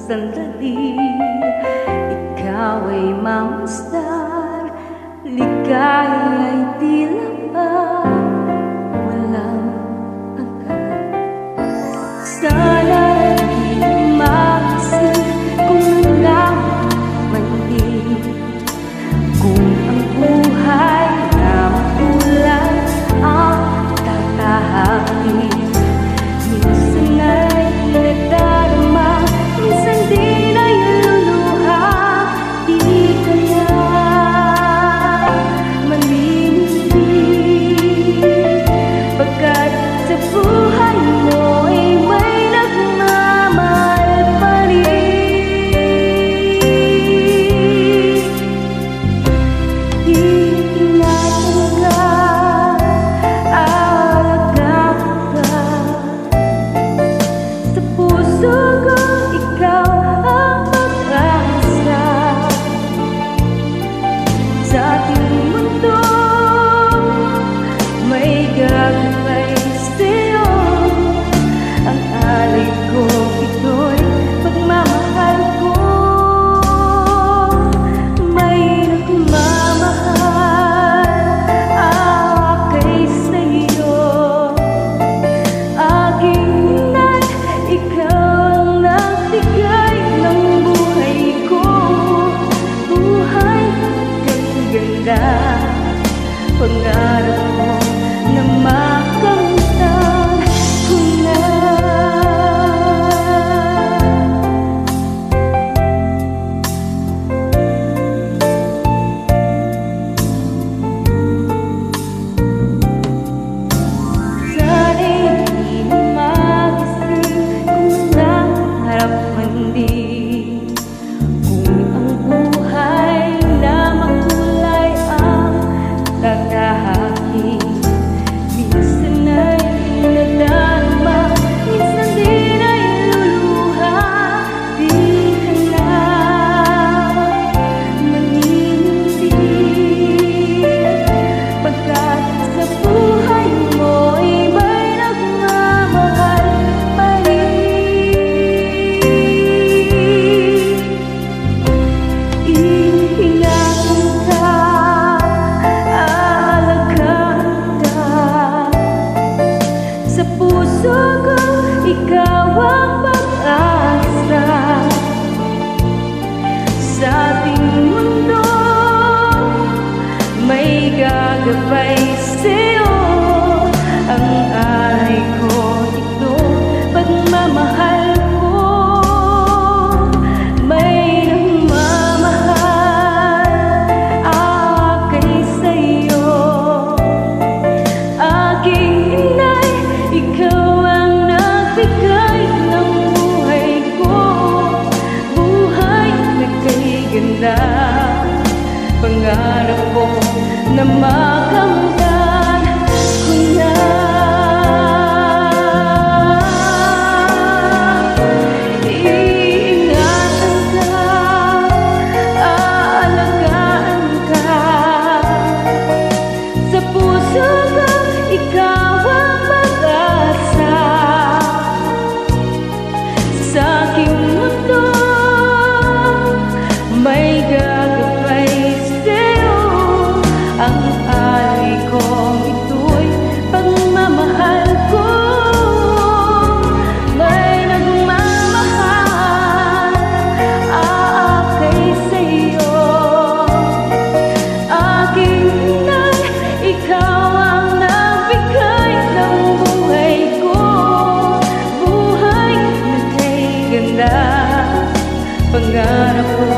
sandali. Ikaw ay mamasdan, ligaya ay tila ba walang hanggan. Sana rin makasing kung naman din, kung ang buhay na makulay ang tatahakin. Minsan ay nadarama, minsan di na iluluha. Di kaya mamimili, pagkat sa buhay mo ay may nagmamahal pa rin. Iingatan ka, alagaan ka. Sa puso ko ikaw ang pag-asa. Sa ating mundo may gagawin sa'yo. Ang alay ko ito'y pagmamahal ko. May nagmamahal akay sa'yo. Aking inay, ikaw ang nagbigay ng buhay ko. Buhay kay ganda, pangarap ko na makamtan ko na. Sana'y di na magising kung naharap man din, kung ang buhay na makulay ang tatahakin. Minsan ay nadarama, minsan di na iluluha. Di ka na manginindi, pagkat sa buhay mo ay may nagmamahal pa rin. Iingatan ka, alagaan ka. Sa puso ko ikaw ang pag-asa. Sa ating mundo may gagabay sa'yo. Ang alay ko ito, pagmamahal ko. May nagmamahal akay sa'yo. Aking inay, ikaw ang nagbigay ng buhay ko. Buhay na kay ganda, pangarap ko na makamtan ko na. Iingatan ka, aalagaan ka. Sa puso ko ikaw ang pag-asa. Sa aking mundo may gagabay sa'yo. Ang alay ko ito'y pagmamahal ko. May nagmamahal akay sa'yo. Aking inay, ikaw ang nagbigay ng buhay ko. Buhay na kay ganda, pangarap ko